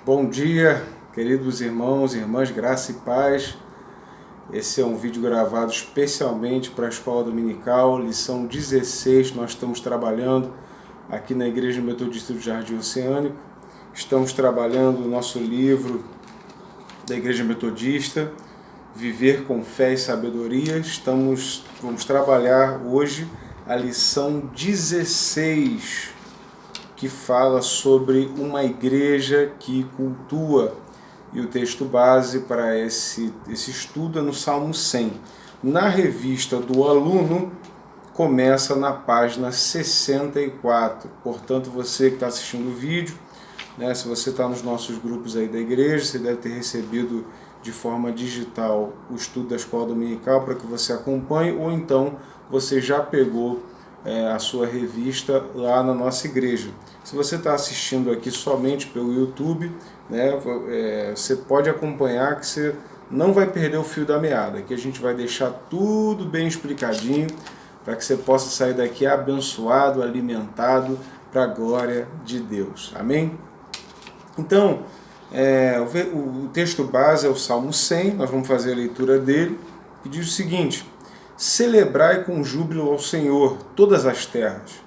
Bom dia, queridos irmãos e irmãs, graça e paz. Esse é um vídeo gravado especialmente para a Escola Dominical, lição 16. Nós estamos trabalhando aqui na Igreja Metodista do Jardim Oceânico. Estamos trabalhando o nosso livro da Igreja Metodista, Viver com Fé e Sabedoria. Vamos trabalhar hoje a lição 16, que fala sobre uma igreja que cultua. E o texto base para esse estudo é no Salmo 100. Na revista do aluno, começa na página 64. Portanto, você que está assistindo o vídeo, se você está nos nossos grupos aí da igreja, você deve ter recebido de forma digital o estudo da Escola Dominical para que você acompanhe, ou então você já pegou a sua revista lá na nossa igreja. Se você está assistindo aqui somente pelo YouTube, você pode acompanhar que você não vai perder o fio da meada, que a gente vai deixar tudo bem explicadinho para que você possa sair daqui abençoado, alimentado para a glória de Deus. Amém? Então, o texto base é o Salmo 100, nós vamos fazer a leitura dele, que diz o seguinte: celebrai com júbilo ao Senhor todas as terras,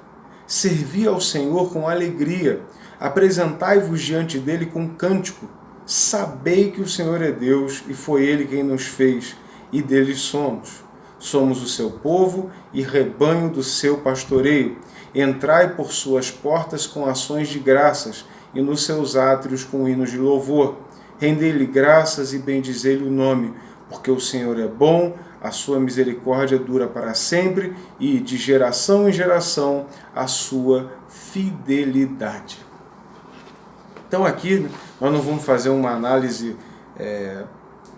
servi ao Senhor com alegria, apresentai-vos diante dele com cântico, sabei que o Senhor é Deus e foi ele quem nos fez, e dele somos. Somos o seu povo e rebanho do seu pastoreio. Entrai por suas portas com ações de graças e nos seus átrios com hinos de louvor. Rendei-lhe graças e bendizei-lhe o nome, porque o Senhor é bom, a sua misericórdia dura para sempre e de geração em geração a sua fidelidade. Então aqui nós não vamos fazer uma análise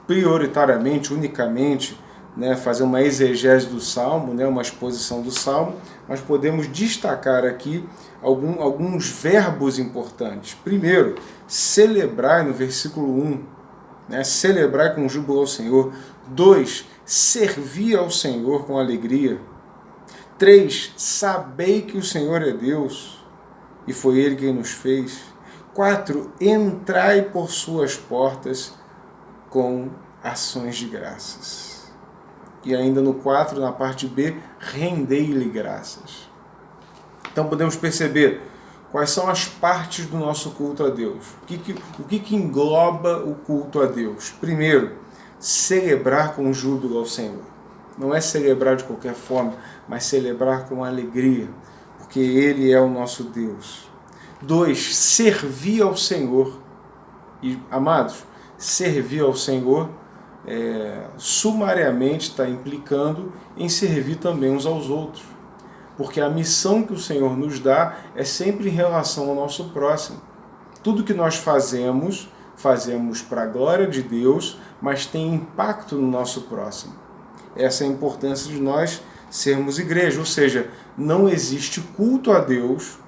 prioritariamente, unicamente, fazer uma exegese do Salmo, uma exposição do Salmo, mas podemos destacar aqui alguns verbos importantes. Primeiro, celebrar no versículo 1, celebrar com júbilo ao Senhor. 2, servir ao Senhor com alegria. 3, sabei que o Senhor é Deus e foi ele quem nos fez. 4, entrai por suas portas com ações de graças. E ainda no 4, na parte B, rendei-lhe graças. Então podemos perceber quais são as partes do nosso culto a Deus. O que engloba o culto a Deus? Primeiro, celebrar com júbilo ao Senhor. Não é celebrar de qualquer forma, mas celebrar com alegria, porque Ele é o nosso Deus. 2, servir ao Senhor. E, amados, servir ao Senhor sumariamente está implicando em servir também uns aos outros, porque a missão que o Senhor nos dá é sempre em relação ao nosso próximo. Tudo que nós fazemos para a glória de Deus, mas tem impacto no nosso próximo. Essa é a importância de nós sermos igreja, ou seja, não existe culto a Deus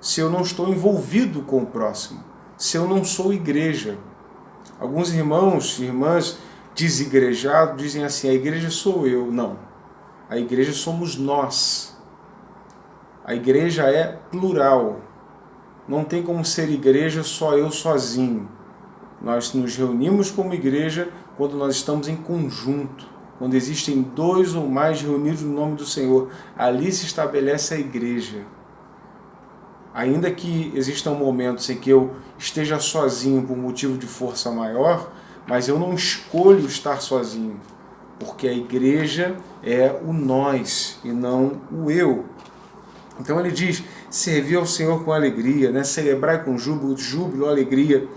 se eu não estou envolvido com o próximo, se eu não sou igreja. Alguns irmãos e irmãs desigrejados dizem assim: a igreja sou eu. Não, a igreja somos nós. A igreja é plural. Não tem como ser igreja só eu sozinho. Nós nos reunimos como igreja quando nós estamos em conjunto, quando existem 2 ou mais reunidos no nome do Senhor. Ali se estabelece a igreja. Ainda que existam momentos em que eu esteja sozinho por motivo de força maior, mas eu não escolho estar sozinho, porque a igreja é o nós e não o eu. Então ele diz: servir ao Senhor com alegria, celebrar com júbilo, alegria.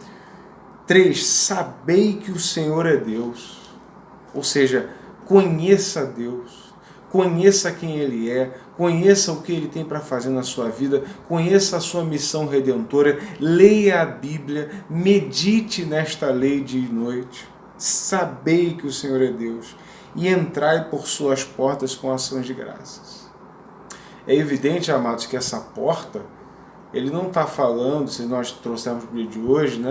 3, sabei que o Senhor é Deus. Ou seja, conheça Deus, conheça quem Ele é, conheça o que Ele tem para fazer na sua vida, conheça a sua missão redentora, leia a Bíblia, medite nesta lei dia e noite. Sabei que o Senhor é Deus e entrai por suas portas com ações de graças. É evidente, amados, que essa porta, ele não está falando, se nós trouxermos para o dia de hoje,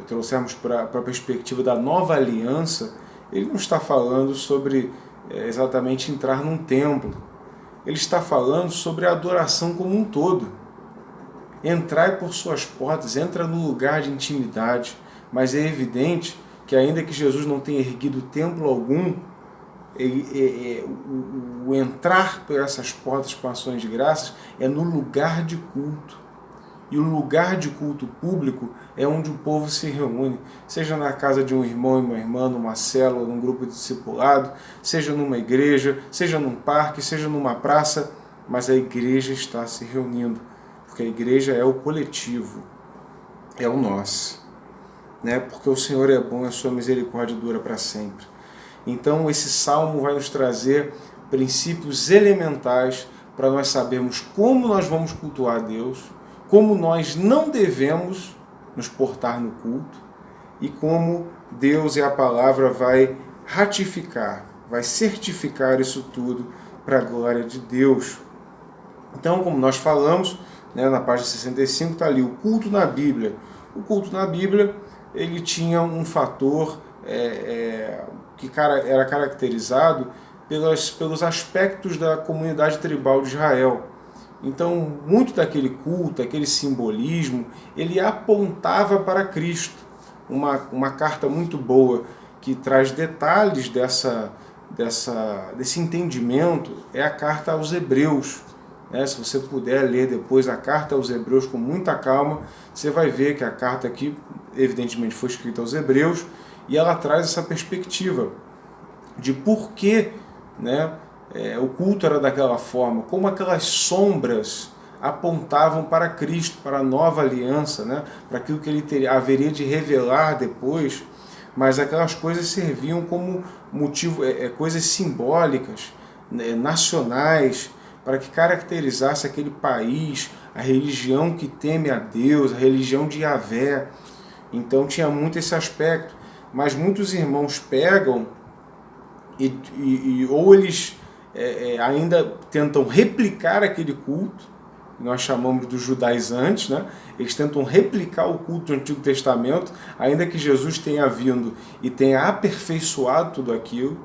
trouxermos para a perspectiva da nova aliança, ele não está falando sobre exatamente entrar num templo. Ele está falando sobre a adoração como um todo. entrai por suas portas, entra no lugar de intimidade. Mas é evidente que ainda que Jesus não tenha erguido templo algum, o entrar por essas portas com ações de graças é no lugar de culto. E o lugar de culto público é onde o povo se reúne, seja na casa de um irmão e uma irmã, numa célula, num grupo de discipulado, seja numa igreja, seja num parque, seja numa praça, mas a igreja está se reunindo, porque a igreja é o coletivo, é o nós, né? Porque o Senhor é bom e a sua misericórdia dura para sempre. Então esse salmo vai nos trazer princípios elementais para nós sabermos como nós vamos cultuar a Deus, como nós não devemos nos portar no culto e como Deus e a palavra vai ratificar, vai certificar isso tudo para a glória de Deus. Então, como nós falamos, né, na página 65 está ali o culto na Bíblia. O culto na Bíblia ele tinha um fator que era caracterizado pelos aspectos da comunidade tribal de Israel. Então, muito daquele culto, aquele simbolismo, ele apontava para Cristo. Uma carta muito boa que traz detalhes desse entendimento é a carta aos Hebreus. Se você puder ler depois a carta aos Hebreus com muita calma, você vai ver que a carta aqui, evidentemente, foi escrita aos Hebreus e ela traz essa perspectiva de por que, o culto era daquela forma, como aquelas sombras apontavam para Cristo, para a nova aliança, para aquilo que ele haveria de revelar depois, mas aquelas coisas serviam como motivo, coisas simbólicas, nacionais, para que caracterizasse aquele país, a religião que teme a Deus, a religião de Yahvé. Então tinha muito esse aspecto, mas muitos irmãos pegam ou eles ainda tentam replicar aquele culto, que nós chamamos dos judaizantes, Eles tentam replicar o culto do Antigo Testamento, ainda que Jesus tenha vindo e tenha aperfeiçoado tudo aquilo,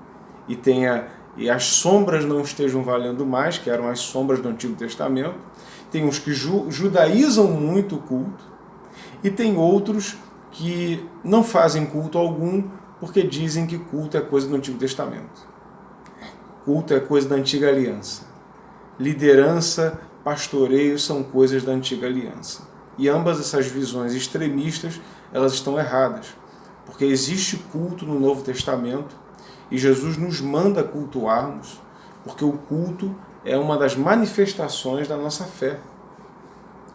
e as sombras não estejam valendo mais, que eram as sombras do Antigo Testamento. Tem uns que judaizam muito o culto, e tem outros que não fazem culto algum, porque dizem que culto é coisa do Antigo Testamento. Culto é coisa da Antiga Aliança. Liderança, pastoreio são coisas da Antiga Aliança. E ambas essas visões extremistas, elas estão erradas. Porque existe culto no Novo Testamento e Jesus nos manda cultuarmos, porque o culto é uma das manifestações da nossa fé.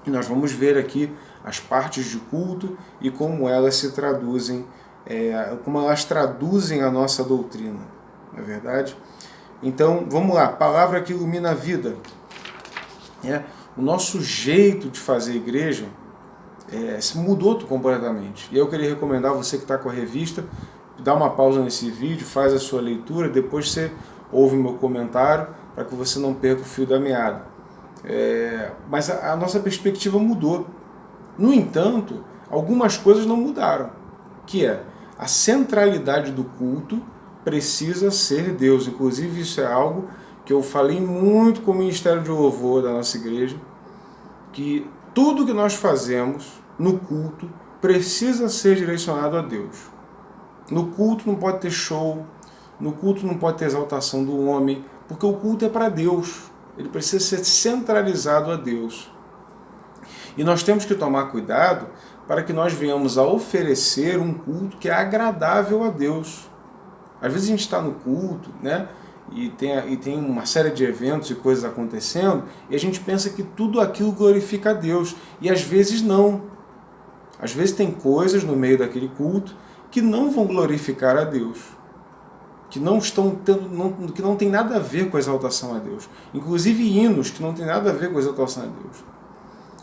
E nós vamos ver aqui as partes de culto e como elas se traduzem, como elas traduzem a nossa doutrina. Não é verdade? Então, vamos lá, palavra que ilumina a vida. O nosso jeito de fazer igreja se mudou completamente. E eu queria recomendar a você que está com a revista, dá uma pausa nesse vídeo, faz a sua leitura, depois você ouve o meu comentário, para que você não perca o fio da meada. Mas a nossa perspectiva mudou. No entanto, algumas coisas não mudaram, que é a centralidade do culto precisa ser Deus. Inclusive isso é algo que eu falei muito com o Ministério de Louvor da nossa igreja, que tudo que nós fazemos no culto precisa ser direcionado a Deus. No culto não pode ter show, no culto não pode ter exaltação do homem, porque o culto é para Deus, ele precisa ser centralizado a Deus. E nós temos que tomar cuidado para que nós venhamos a oferecer um culto que é agradável a Deus. Às vezes a gente está no culto, e tem uma série de eventos e coisas acontecendo, e a gente pensa que tudo aquilo glorifica a Deus, e às vezes não. Às vezes tem coisas no meio daquele culto que não vão glorificar a Deus, que não tem nada a ver com a exaltação a Deus. Inclusive hinos que não tem nada a ver com a exaltação a Deus.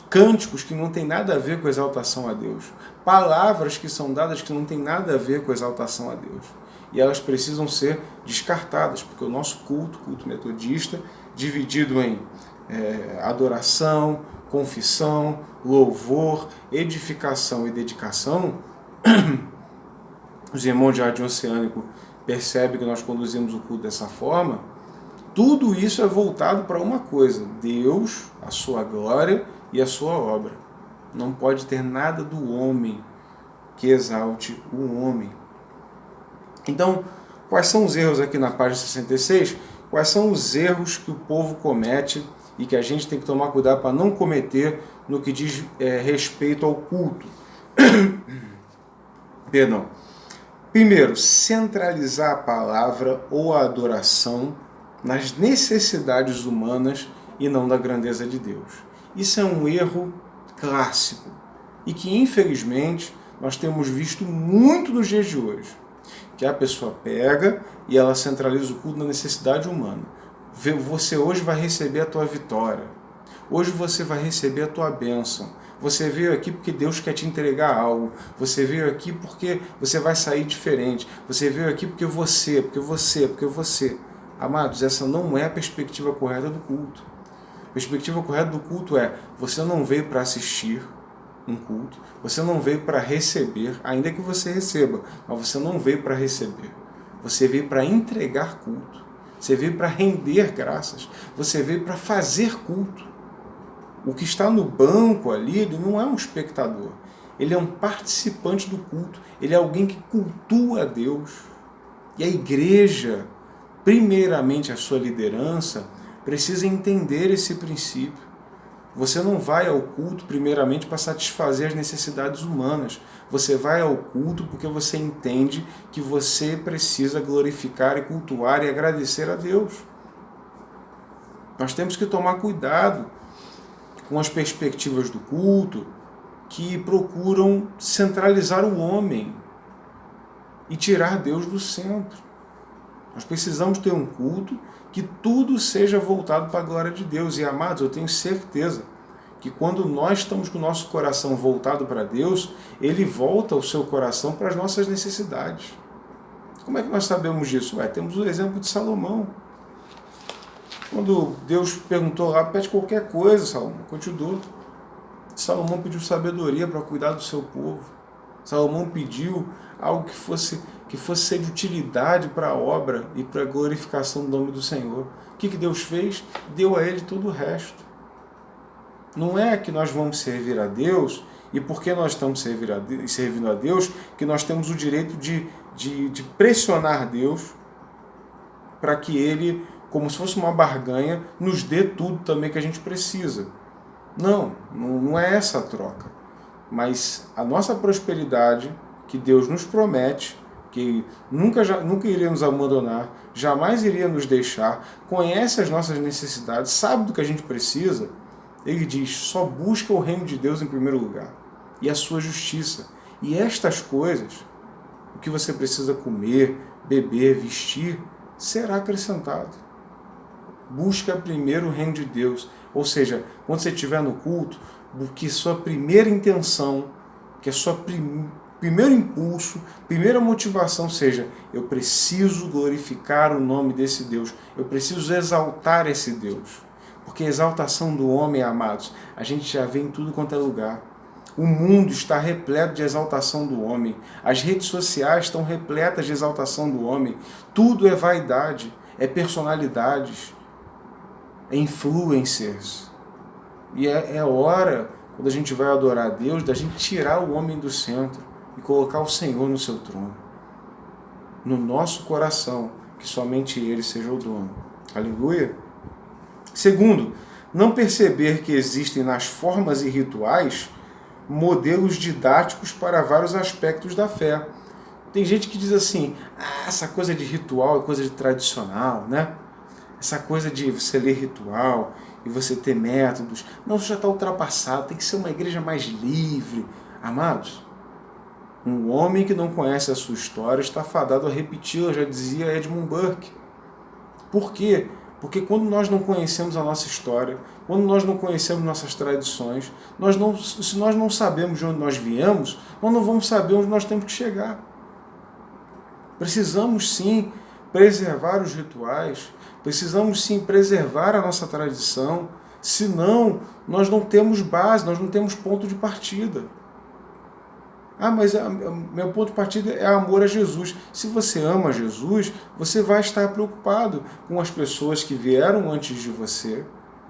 Cânticos que não tem nada a ver com a exaltação a Deus. Palavras que são dadas que não tem nada a ver com a exaltação a Deus. E elas precisam ser descartadas, porque o nosso culto metodista, dividido em adoração, confissão, louvor, edificação e dedicação, os irmãos de Jardim Oceânico percebem que nós conduzimos o culto dessa forma. Tudo isso é voltado para uma coisa: Deus, a sua glória e a sua obra. Não pode ter nada do homem que exalte o homem. Então, quais são os erros aqui na página 66? Quais são os erros que o povo comete e que a gente tem que tomar cuidado para não cometer no que diz respeito ao culto? Perdão. Primeiro, centralizar a palavra ou a adoração nas necessidades humanas e não na grandeza de Deus. Isso é um erro clássico e que, infelizmente, nós temos visto muito nos dias de hoje. Que a pessoa pega e ela centraliza o culto na necessidade humana. Você hoje vai receber a tua vitória. Hoje você vai receber a tua bênção. Você veio aqui porque Deus quer te entregar algo. Você veio aqui porque você vai sair diferente. Você veio aqui porque você. Amados, essa não é a perspectiva correta do culto. A perspectiva correta do culto é: você não veio para assistir um culto, você não veio para receber, ainda que você receba, mas você não veio para receber. Você veio para entregar culto. Você veio para render graças. Você veio para fazer culto. O que está no banco ali, ele não é um espectador. Ele é um participante do culto. Ele é alguém que cultua a Deus. E a igreja, primeiramente a sua liderança, precisa entender esse princípio. Você não vai ao culto primeiramente para satisfazer as necessidades humanas. Você vai ao culto porque você entende que você precisa glorificar e cultuar e agradecer a Deus. Nós temos que tomar cuidado com as perspectivas do culto que procuram centralizar o homem e tirar Deus do centro. Nós precisamos ter um culto que tudo seja voltado para a glória de Deus. E, amados, eu tenho certeza que quando nós estamos com o nosso coração voltado para Deus, Ele volta o seu coração para as nossas necessidades. Como é que nós sabemos disso? Temos o exemplo de Salomão. Quando Deus perguntou lá: pede qualquer coisa, Salomão, que eu te dou. Salomão pediu sabedoria para cuidar do seu povo. Salomão pediu algo que fosse ser de utilidade para a obra e para a glorificação do nome do Senhor. O que Deus fez? Deu a ele todo o resto. Não é que nós vamos servir a Deus, e porque nós estamos servindo a Deus, que nós temos o direito de pressionar Deus para que Ele, como se fosse uma barganha, nos dê tudo também que a gente precisa. Não é essa a troca. Mas a nossa prosperidade, que Deus nos promete, que nunca iria nos abandonar, jamais iria nos deixar, conhece as nossas necessidades, sabe do que a gente precisa. Ele diz: só busca o reino de Deus em primeiro lugar e a sua justiça. E estas coisas, o que você precisa comer, beber, vestir, será acrescentado. Busca primeiro o reino de Deus. Ou seja, quando você estiver no culto, que sua primeira intenção, que a sua primeiro impulso, primeira motivação seja: eu preciso glorificar o nome desse Deus, eu preciso exaltar esse Deus. Porque a exaltação do homem, amados, a gente já vê em tudo quanto é lugar. O mundo está repleto de exaltação do homem. As redes sociais estão repletas de exaltação do homem. Tudo é vaidade, é personalidades, é influencers. E é hora, quando a gente vai adorar a Deus, da gente tirar o homem do centro e colocar o Senhor no seu trono. No nosso coração, que somente Ele seja o dono. Aleluia! Segundo, não perceber que existem nas formas e rituais modelos didáticos para vários aspectos da fé. Tem gente que diz assim: essa coisa de ritual é coisa de tradicional, né? Essa coisa de você ler ritual e você ter métodos, não, isso já está ultrapassado, tem que ser uma igreja mais livre. Amados, um homem que não conhece a sua história está fadado a repeti-la, já dizia Edmund Burke. Por quê? Porque quando nós não conhecemos a nossa história, quando nós não conhecemos nossas tradições, se nós não sabemos de onde nós viemos, nós não vamos saber onde nós temos que chegar. Precisamos sim preservar os rituais, precisamos sim preservar a nossa tradição, senão nós não temos base, nós não temos ponto de partida. Mas meu ponto de partida é amor a Jesus. Se você ama Jesus, você vai estar preocupado com as pessoas que vieram antes de você,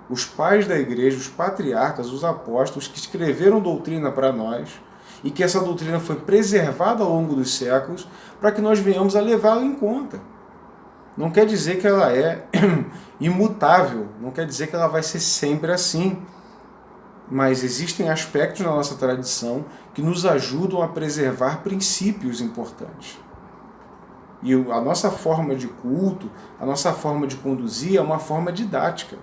os pais da igreja, os patriarcas, os apóstolos que escreveram doutrina para nós e que essa doutrina foi preservada ao longo dos séculos para que nós venhamos a levá-la em conta. Não quer dizer que ela é imutável, não quer dizer que ela vai ser sempre assim. Mas existem aspectos na nossa tradição que nos ajudam a preservar princípios importantes. E a nossa forma de culto, a nossa forma de conduzir é uma forma didática.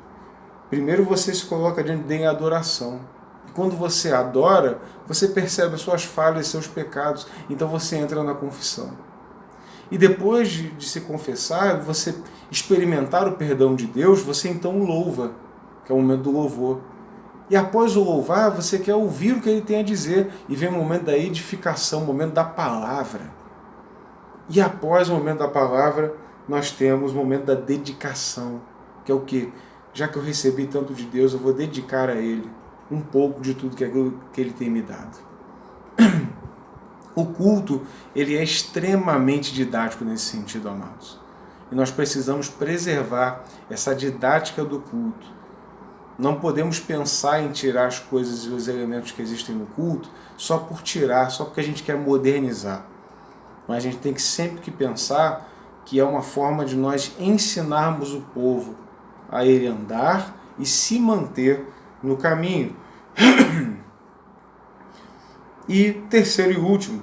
Primeiro você se coloca diante de adoração. E quando você adora, você percebe as suas falhas, seus pecados. Então você entra na confissão. E depois de se confessar, você experimentar o perdão de Deus, você então louva, que é o momento do louvor. E após o louvar, você quer ouvir o que ele tem a dizer. E vem o momento da edificação, o momento da palavra. E após o momento da palavra, nós temos o momento da dedicação. Que é o quê? Já que eu recebi tanto de Deus, eu vou dedicar a Ele um pouco de tudo que Ele tem me dado. O culto, ele é extremamente didático nesse sentido, amados. E nós precisamos preservar essa didática do culto. Não podemos pensar em tirar as coisas e os elementos que existem no culto só por tirar, só porque a gente quer modernizar. Mas a gente tem que sempre pensar que é uma forma de nós ensinarmos o povo a ele andar e se manter no caminho. E terceiro e último,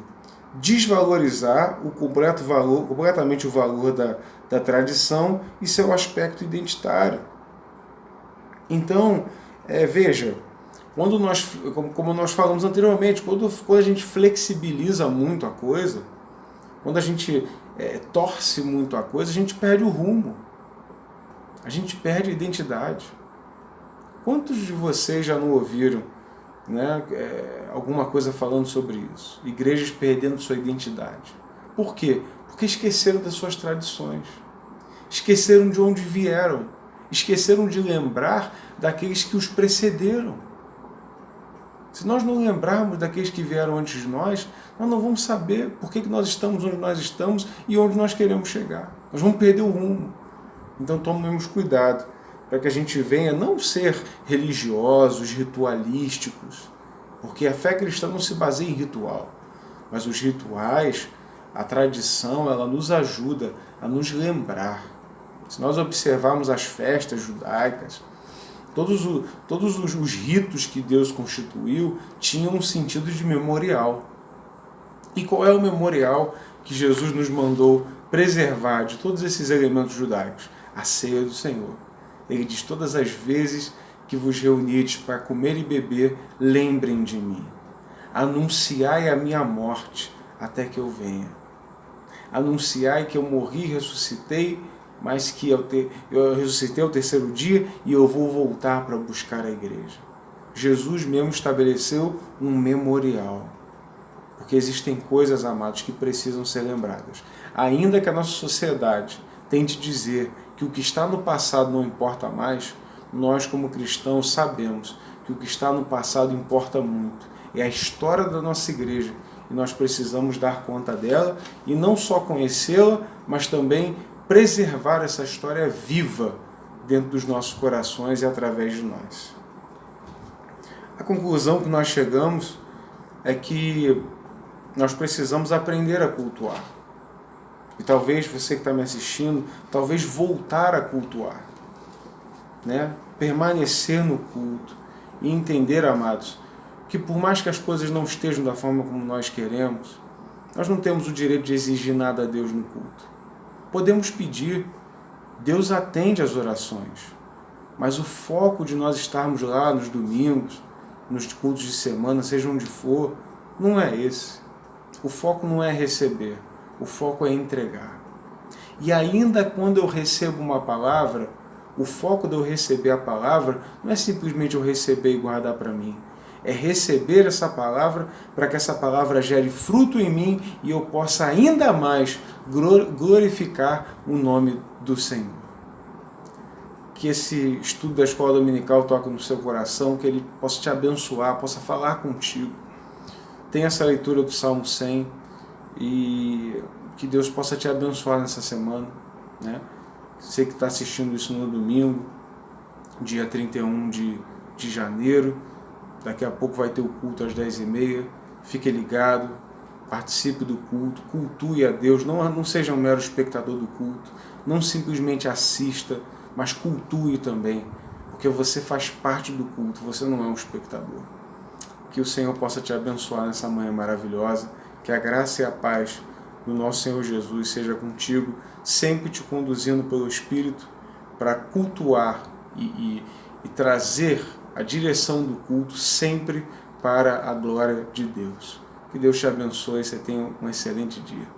desvalorizar completamente o valor da tradição e seu aspecto identitário. Então, veja, como nós falamos anteriormente, quando a gente flexibiliza muito a coisa, quando a gente torce muito a coisa, a gente perde o rumo, a gente perde a identidade. Quantos de vocês já não ouviram, né, alguma coisa falando sobre isso? Igrejas perdendo sua identidade. Por quê? Porque esqueceram das suas tradições, esqueceram de onde vieram, esqueceram de lembrar daqueles que os precederam. Se nós não lembrarmos daqueles que vieram antes de nós não vamos saber por que nós estamos onde nós estamos e onde nós queremos chegar. Nós vamos perder o rumo. Então tomemos cuidado para que a gente venha não ser religiosos, ritualísticos, porque a fé cristã não se baseia em ritual, mas os rituais, a tradição, ela nos ajuda a nos lembrar. Se nós observarmos as festas judaicas, todos os ritos que Deus constituiu tinham um sentido de memorial. E qual é o memorial que Jesus nos mandou preservar de todos esses elementos judaicos? A ceia do Senhor. Ele diz: todas as vezes que vos reunides para comer e beber, lembrem de mim. Anunciai a minha morte até que eu venha. Anunciai que eu morri e ressuscitei, mas que eu ressuscitei ao terceiro dia e eu vou voltar para buscar a igreja. Jesus mesmo estabeleceu um memorial. Porque existem coisas, amados, que precisam ser lembradas. Ainda que a nossa sociedade tente dizer que o que está no passado não importa mais, nós como cristãos sabemos que o que está no passado importa muito. É a história da nossa igreja e nós precisamos dar conta dela e não só conhecê-la, mas também preservar essa história viva dentro dos nossos corações e através de nós. A conclusão que nós chegamos é que nós precisamos aprender a cultuar. E talvez você que está me assistindo, talvez voltar a cultuar, né? Permanecer no culto e entender, amados, que por mais que as coisas não estejam da forma como nós queremos, nós não temos o direito de exigir nada a Deus no culto. Podemos pedir, Deus atende às orações, mas o foco de nós estarmos lá nos domingos, nos cultos de semana, seja onde for, não é esse. O foco não é receber, o foco é entregar. E ainda quando eu recebo uma palavra, o foco de eu receber a palavra não é simplesmente eu receber e guardar para mim. É receber essa palavra para que essa palavra gere fruto em mim e eu possa ainda mais glorificar o nome do Senhor. Que esse estudo da escola dominical toque no seu coração, que ele possa te abençoar, possa falar contigo. Tenha essa leitura do Salmo 100 e que Deus possa te abençoar nessa semana, né? Você que está assistindo isso no domingo, dia 31 de janeiro. Daqui a pouco vai ter o culto às 10h30. Fique ligado, participe do culto, cultue a Deus. Não seja um mero espectador do culto. Não simplesmente assista, mas cultue também. Porque você faz parte do culto, você não é um espectador. Que o Senhor possa te abençoar nessa manhã maravilhosa. Que a graça e a paz do nosso Senhor Jesus seja contigo, sempre te conduzindo pelo Espírito para cultuar e trazer a direção do culto sempre para a glória de Deus. Que Deus te abençoe e você tenha um excelente dia.